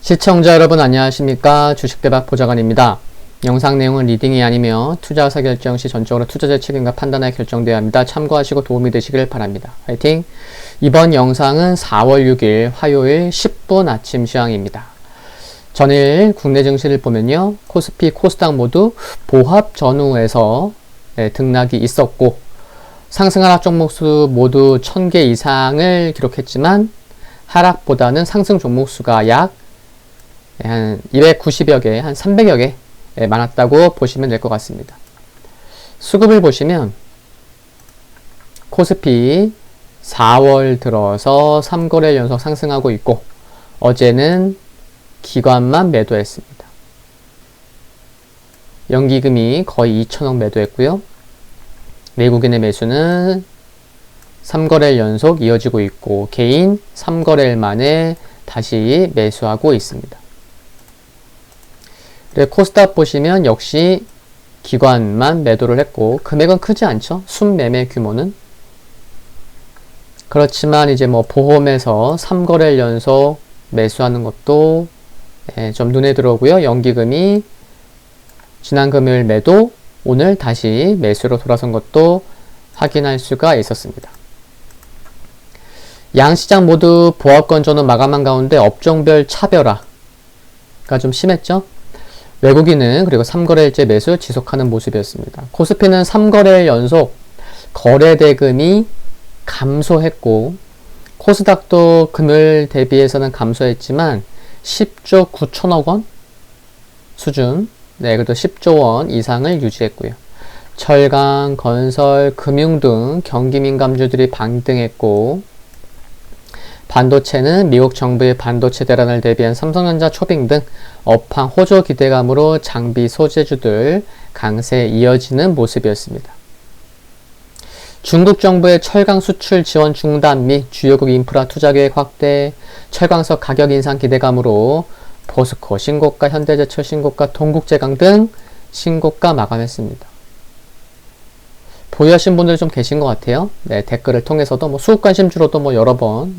시청자 여러분 안녕하십니까? 주식대박 보좌관입니다. 영상 내용은 리딩이 아니며 투자 의사 결정 시 전적으로 투자자의 책임과 판단하에 결정되어야 합니다. 참고하시고 도움이 되시길 바랍니다. 화이팅! 이번 영상은 4월 6일 화요일 10분 아침 시황입니다. 전일 국내 증시를 보면요. 코스피, 코스닥 모두 보합 전후에서 등락이 있었고 상승 하락 종목수 모두 1000개 이상을 기록했지만 하락보다는 상승 종목수가 약 한 290여 개, 한 300여 개 많았다고 보시면 될 것 같습니다. 수급을 보시면 코스피 4월 들어서 3거래일 연속 상승하고 있고 어제는 기관만 매도했습니다. 연기금이 거의 2천억 매도했고요. 외국인의 매수는 3거래일 연속 이어지고 있고 개인 3거래일 만에 다시 매수하고 있습니다. 코스닥 보시면 역시 기관만 매도를 했고 금액은 크지 않죠. 순매매 규모는. 그렇지만 이제 보험에서 3거래일 연속 매수하는 것도 좀 눈에 들어오고요. 연기금이 지난 금요일 매도, 오늘 다시 매수로 돌아선 것도 확인할 수가 있었습니다. 양시장 모두 보합권 전후 마감한 가운데 업종별 차별화가 좀 심했죠. 외국인은 그리고 3거래일째 매수 지속하는 모습이었습니다. 코스피는 3거래일 연속 거래 대금이 감소했고 코스닥도 금요일 대비해서는 감소했지만 10조 9천억 원 수준, 그래도 10조 원 이상을 유지했고요. 철강, 건설, 금융 등 경기민감주들이 반등했고 반도체는 미국 정부의 반도체 대란을 대비한 삼성전자, 초빙 등 업황 호조 기대감으로 장비 소재주들 강세 이어지는 모습이었습니다. 중국 정부의 철강 수출 지원 중단 및 주요국 인프라 투자 계획 확대, 철강석 가격 인상 기대감으로 포스코 신고가, 현대제철 신고가, 동국제강 등 신고가 마감했습니다. 보유하신 분들 좀 계신 것 같아요. 댓글을 통해서도 수급 관심주로도 여러 번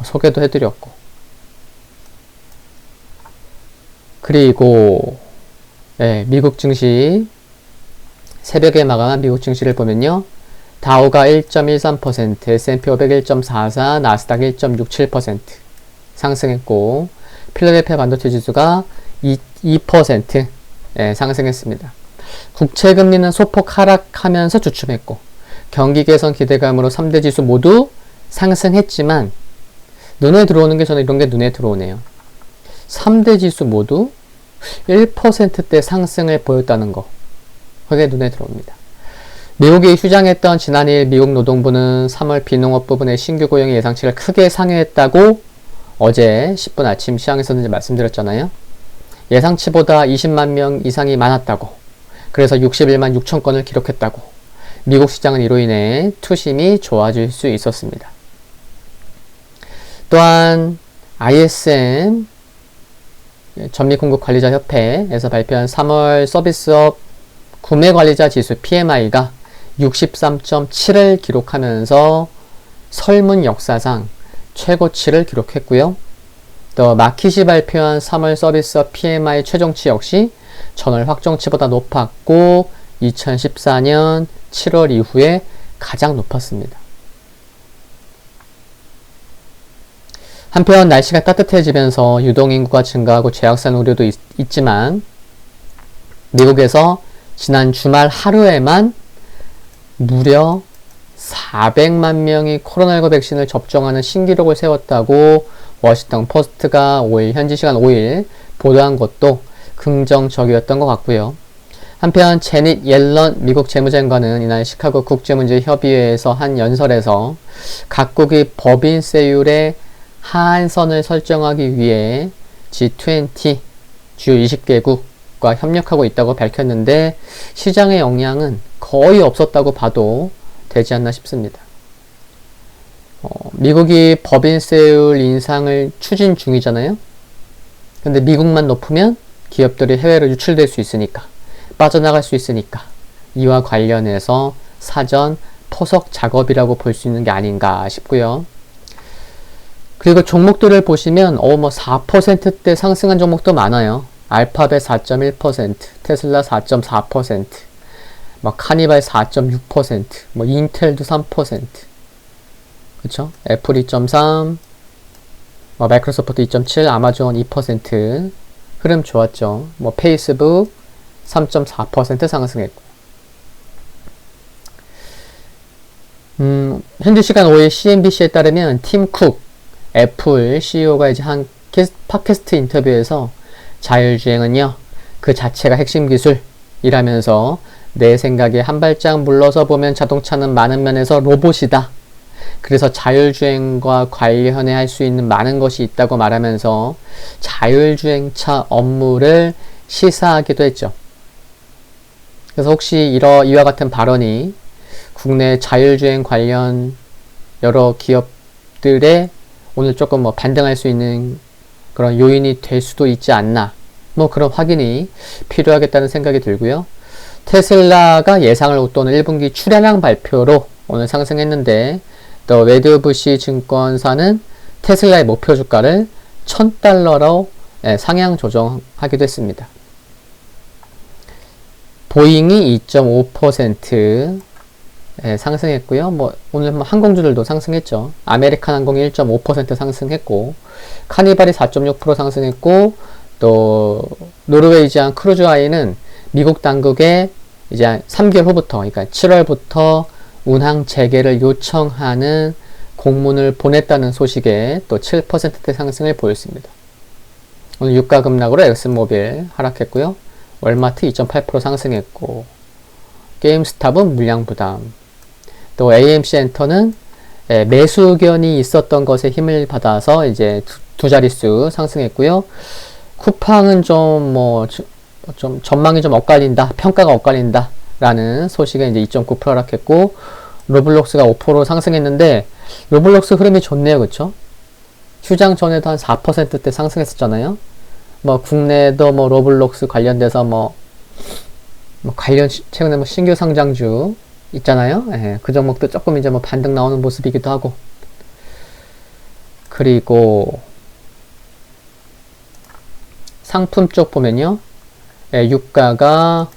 소개도 해드렸고. 그리고 미국 증시 새벽에 마감한 미국 증시를 보면요. 다우가 1.13%, S&P 500 1.44, 나스닥 1.67% 상승했고 필라델피아 반도체 지수가 2% 상승했습니다. 국채금리는 소폭 하락하면서 주춤했고 경기 개선 기대감으로 3대 지수 모두 상승했지만 눈에 들어오는 게 저는 이런 게 눈에 들어오네요. 3대 지수 모두 1%대 상승을 보였다는 거. 그게 눈에 들어옵니다. 미국이 휴장했던 지난일 미국 노동부는 3월 비농업 부분의 신규 고용의 예상치를 크게 상회했다고 어제 10분 아침 시황에서는 말씀드렸잖아요. 예상치보다 20만 명 이상이 많았다고. 그래서 61만 6천 건을 기록했다고. 미국 시장은 이로 인해 투심이 좋아질 수 있었습니다. 또한 ISM 전미공급관리자협회에서 발표한 3월 서비스업 구매관리자 지수 PMI가 63.7을 기록하면서 설문 역사상 최고치를 기록했고요. 또 마킷이 발표한 3월 서비스업 PMI 최종치 역시 전월 확정치보다 높았고 2014년 7월 이후에 가장 높았습니다. 한편 날씨가 따뜻해지면서 유동인구가 증가하고 재확산 우려도 있지만 미국에서 지난 주말 하루에만 무려 400만 명이 코로나19 백신을 접종하는 신기록을 세웠다고 워싱턴 포스트가 현지 시간 5일 보도한 것도 긍정적이었던 것 같고요. 한편 제닛 옐런 미국 재무장관은 이날 시카고 국제문제협의회에서 한 연설에서 각국의 법인세율의 하한선을 설정하기 위해 G20 주요 20개국과 협력하고 있다고 밝혔는데 시장의 영향은 거의 없었다고 봐도 되지 않나 싶습니다. 미국이 법인세율 인상을 추진 중이잖아요. 근데 미국만 높으면 기업들이 해외로 유출될 수 있으니까, 빠져나갈 수 있으니까 이와 관련해서 사전 포석 작업이라고 볼 수 있는 게 아닌가 싶고요. 그리고 종목들을 보시면 뭐 4%대 상승한 종목도 많아요. 알파벳 4.1%, 테슬라 4.4%, 뭐 카니발 4.6%, 뭐 인텔도 3%, 그쵸? 애플 2.3, 뭐 마이크로소프트 2.7, 아마존 2%, 흐름 좋았죠. 뭐 페이스북 3.4% 상승했고. 현지 시간 5일 CNBC에 따르면 팀 쿡, 애플 CEO가 이제 한 팟캐스트 인터뷰에서 자율주행은요, 그 자체가 핵심 기술이라면서 내 생각에 한 발짝 물러서 보면 자동차는 많은 면에서 로봇이다. 그래서 자율주행과 관련해 할 수 있는 많은 것이 있다고 말하면서 자율주행차 업무를 시사하기도 했죠. 그래서 혹시 이와 같은 발언이 국내 자율주행 관련 여러 기업들의 오늘 조금 뭐 반등할 수 있는 그런 요인이 될 수도 있지 않나. 뭐 그런 확인이 필요하겠다는 생각이 들고요. 테슬라가 예상을 웃도는 1분기 출하량 발표로 오늘 상승했는데 또 웨드부시 증권사는 테슬라의 목표 주가를 $1,000로 상향 조정하기도 했습니다. 보잉이 2.5% 상승했고요. 뭐 오늘 항공주들도 상승했죠. 아메리칸 항공이 1.5% 상승했고, 카니발이 4.6% 상승했고, 또 노르웨이지안 크루즈아이는 미국 당국에 이제 3개월 후부터, 그러니까 7월부터 운항 재개를 요청하는 공문을 보냈다는 소식에 또 7%대 상승을 보였습니다. 오늘 유가 급락으로 엑슨모빌 하락했고요. 월마트 2.8% 상승했고, 게임스탑은 물량 부담, 또 AMC 엔터는 매수 의견이 있었던 것에 힘을 받아서 이제 두 자릿수 상승했고요. 쿠팡은 좀 전망이 좀 엇갈린다, 평가가 엇갈린다 라는 소식에 이제 2.9% 하락했고, 로블록스가 5% 상승했는데 로블록스 흐름이 좋네요. 그쵸? 휴장 전에도 한 4%대 상승했었잖아요. 뭐 국내도 뭐 로블록스 관련돼서 최근에 신규 상장주 있잖아요. 그 종목도 조금 이제 반등 나오는 모습이기도 하고. 그리고 상품 쪽 보면요. 유가가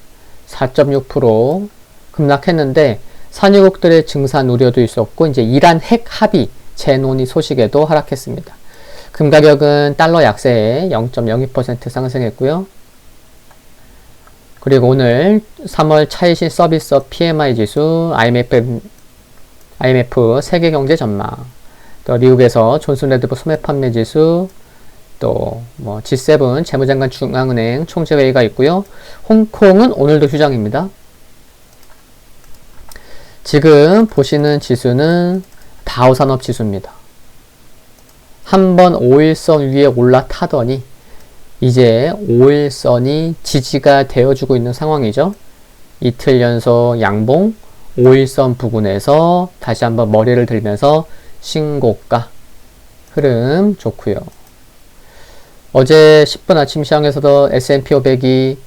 4.6% 급락했는데 산유국들의 증산 우려도 있었고, 이제 이란 핵 합의 재논의 소식에도 하락했습니다. 금 가격은 달러 약세에 0.02% 상승했고요. 그리고 오늘 3월 차이신 서비스업 PMI 지수, IMF 세계 경제 전망, 또 미국에서 존슨 레드버 소매 판매 지수, 또 G7 재무장관 중앙은행 총재회의가 있고요. 홍콩은 오늘도 휴장입니다. 지금 보시는 지수는 다우산업 지수입니다. 한번 5일선 위에 올라타더니 이제 5일선이 지지가 되어주고 있는 상황이죠. 이틀 연속 양봉, 5일선 부근에서 다시 한번 머리를 들면서 신고가 흐름 좋고요. 어제 10분 아침 시황에서도 S&P 500이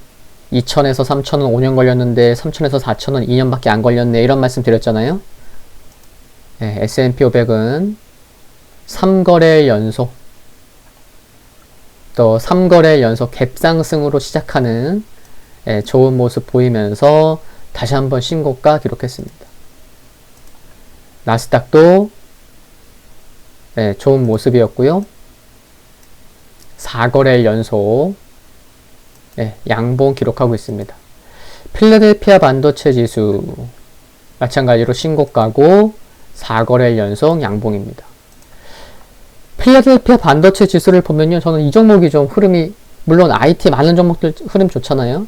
2,000에서 3,000은 5년 걸렸는데 3,000에서 4,000은 2년밖에 안 걸렸네, 이런 말씀 드렸잖아요. S&P 500은 3거래 연속, 또 3거래 연속 갭상승으로 시작하는 좋은 모습 보이면서 다시 한번 신고가 기록했습니다. 나스닥도 좋은 모습이었고요. 4거래 연속 양봉 기록하고 있습니다. 필라델피아 반도체 지수 마찬가지로 신고가고 4거래 연속 양봉입니다. 필라델피아 반도체 지수를 보면요, 저는 이 종목이 좀 흐름이, 물론 IT 많은 종목들 흐름 좋잖아요.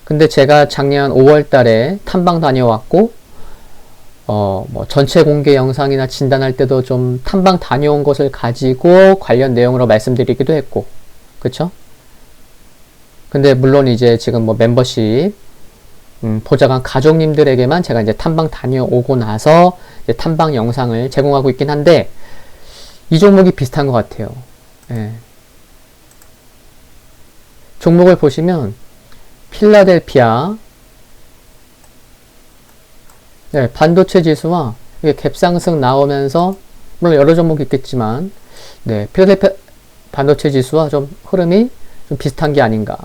근데 제가 작년 5월 달에 탐방 다녀왔고, 전체 공개 영상이나 진단할 때도 좀 탐방 다녀온 것을 가지고 관련 내용으로 말씀드리기도 했고, 그쵸? 근데 물론 이제 지금 멤버십, 보좌관 가족님들에게만 제가 이제 탐방 다녀오고 나서 이제 탐방 영상을 제공하고 있긴 한데, 이 종목이 비슷한 것 같아요. 종목을 보시면 필라델피아 반도체 지수와 이게 갭상승 나오면서, 물론 여러 종목이 있겠지만 네, 필라델피아 반도체 지수와 좀 흐름이 좀 비슷한 게 아닌가.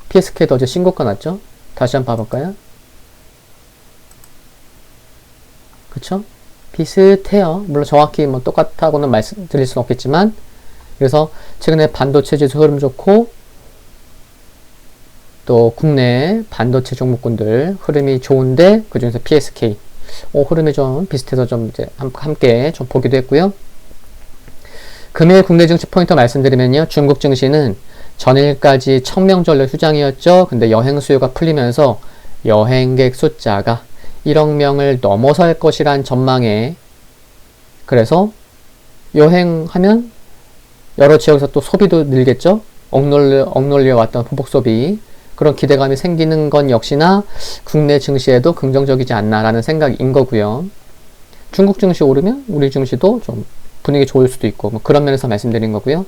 PSK도 어제 신고가 났죠? 다시 한번 봐볼까요? 그쵸? 비슷해요. 물론 정확히 뭐 똑같다고는 말씀드릴 수는 없겠지만, 그래서 최근에 반도체 지수 흐름 좋고, 또 국내 반도체 종목군들 흐름이 좋은데, 그 중에서 PSK 흐름이 좀 비슷해서 좀 이제 함께 좀 보기도 했고요. 금일 국내 증시 포인트 말씀드리면요, 중국 증시는 전일까지 청명절로 휴장이었죠. 근데 여행 수요가 풀리면서 여행객 숫자가 1억 명을 넘어설 것이란 전망에, 그래서 여행하면 여러 지역에서 또 소비도 늘겠죠. 억눌려 왔던 보복 소비, 그런 기대감이 생기는 건 역시나 국내 증시에도 긍정적이지 않나라는 생각인 거고요. 중국 증시 오르면 우리 증시도 좀 분위기 좋을 수도 있고, 뭐 그런 면에서 말씀드린 거고요.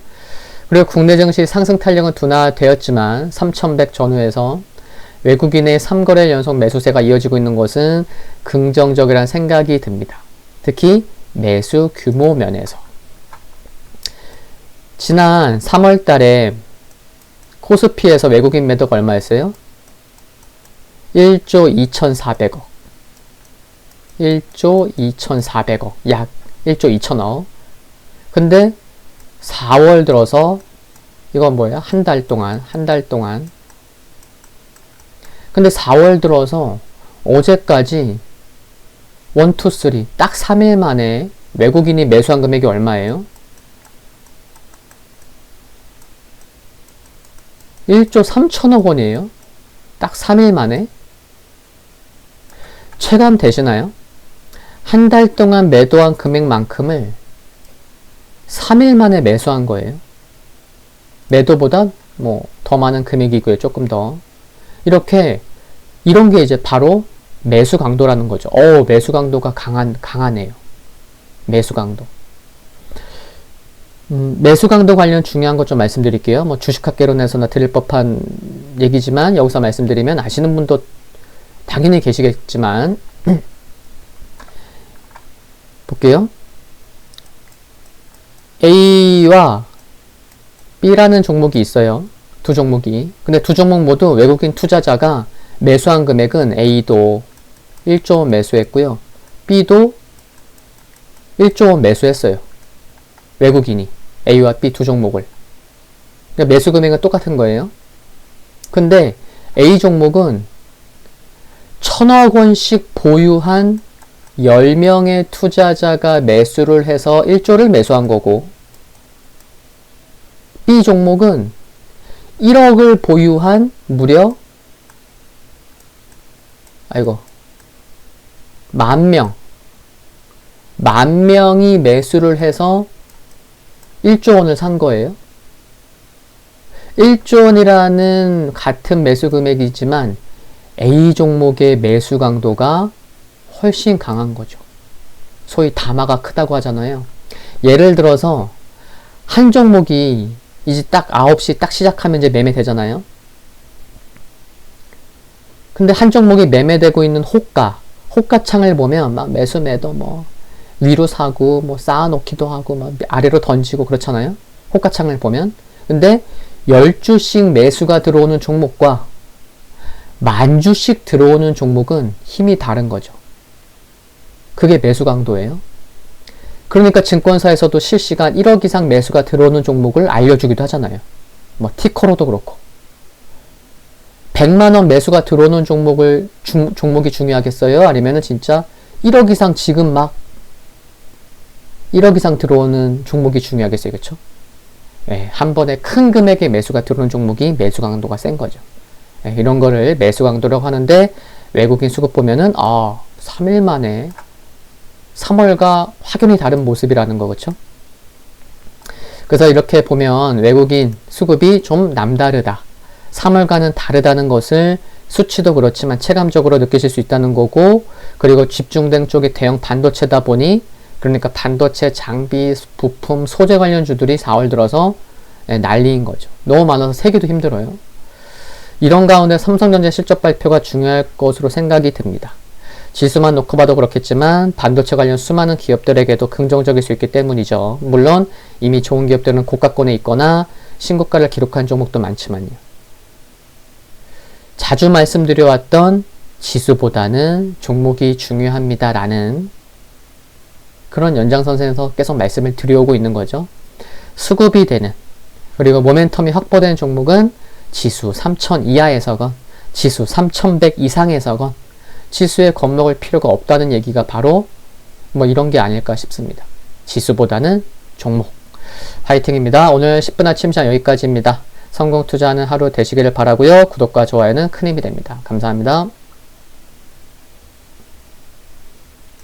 그리고 국내 증시 상승 탄력은 둔화되었지만 3100 전후에서 외국인의 3거래 연속 매수세가 이어지고 있는 것은 긍정적이라는 생각이 듭니다. 특히 매수 규모 면에서. 지난 3월 달에 코스피에서 외국인 매도가 얼마였어요? 1조 2,400억. 1조 2,400억. 약 1조 2천억. 근데 4월 들어서 이건 뭐예요? 한 달 동안. 근데 4월 들어서 어제까지 1, 2, 3 딱 3일 만에 외국인이 매수한 금액이 얼마예요? 1조 3천억 원이에요. 딱 3일 만에. 체감되시나요? 한 달 동안 매도한 금액만큼을 3일 만에 매수한 거예요. 매도보다 뭐 더 많은 금액이고요. 조금 더. 이렇게 이런 게 이제 바로 매수 강도라는 거죠. 매수 강도가 강하네요. 매수 강도. 매수 강도 관련 중요한 것 좀 말씀드릴게요. 뭐 주식학개론에서나 드릴 법한 얘기지만 여기서 말씀드리면 아시는 분도 당연히 계시겠지만 볼게요. A와 B라는 종목이 있어요. 두 종목이. 근데 두 종목 모두 외국인 투자자가 매수한 금액은 A도 1조 원 매수했고요. B도 1조 원 매수했어요. 외국인이. A와 B 두 종목을. 그러니까 매수 금액은 똑같은 거예요. 근데 A 종목은 1,000억 원씩 보유한 10명의 투자자가 매수를 해서 1조를 매수한 거고, B 종목은 1억을 보유한 무려 10,000명이 매수를 해서 1조 원을 산 거예요. 1조 원이라는 같은 매수 금액이지만 A 종목의 매수 강도가 훨씬 강한 거죠. 소위 담화가 크다고 하잖아요. 예를 들어서 한 종목이 이제 딱 9시 딱 시작하면 이제 매매되잖아요. 근데 한 종목이 매매되고 있는 호가창을 보면 막 매수 매도 뭐 위로 사고 뭐 쌓아놓기도 하고 막 아래로 던지고 그렇잖아요. 호가창을 보면. 근데 10주씩 매수가 들어오는 종목과 10,000주씩 들어오는 종목은 힘이 다른 거죠. 그게 매수 강도예요. 그러니까 증권사에서도 실시간 1억 이상 매수가 들어오는 종목을 알려주기도 하잖아요. 뭐 티커로도 그렇고. 100만원 매수가 들어오는 종목이 중요하겠어요? 아니면은 진짜 1억 이상 지금 막 1억 이상 들어오는 종목이 중요하겠어요. 그쵸? 예, 한 번에 큰 금액의 매수가 들어오는 종목이 매수 강도가 센 거죠. 예, 이런 거를 매수 강도라고 하는데 외국인 수급 보면은 3일 만에 3월과 확연히 다른 모습이라는 거, 그쵸? 그래서 이렇게 보면 외국인 수급이 좀 남다르다. 3월과는 다르다는 것을 수치도 그렇지만 체감적으로 느끼실 수 있다는 거고, 그리고 집중된 쪽이 대형 반도체다 보니, 그러니까 반도체 장비, 부품, 소재 관련주들이 4월 들어서 난리인 거죠. 너무 많아서 세기도 힘들어요. 이런 가운데 삼성전자 실적 발표가 중요할 것으로 생각이 듭니다. 지수만 놓고 봐도 그렇겠지만 반도체 관련 수많은 기업들에게도 긍정적일 수 있기 때문이죠. 물론 이미 좋은 기업들은 고가권에 있거나 신고가를 기록한 종목도 많지만요. 자주 말씀드려왔던 지수보다는 종목이 중요합니다라는 그런 연장선에서 계속 말씀을 드려오고 있는 거죠. 수급이 되는 그리고 모멘텀이 확보되는 종목은 지수 3000 이하에서건 지수 3100 이상에서건 지수에 겁먹을 필요가 없다는 얘기가 바로 뭐 이런 게 아닐까 싶습니다. 지수보다는 종목. 화이팅입니다. 오늘 10분 아침 시간 여기까지입니다. 성공 투자하는 하루 되시기를 바라고요. 구독과 좋아요는 큰 힘이 됩니다. 감사합니다.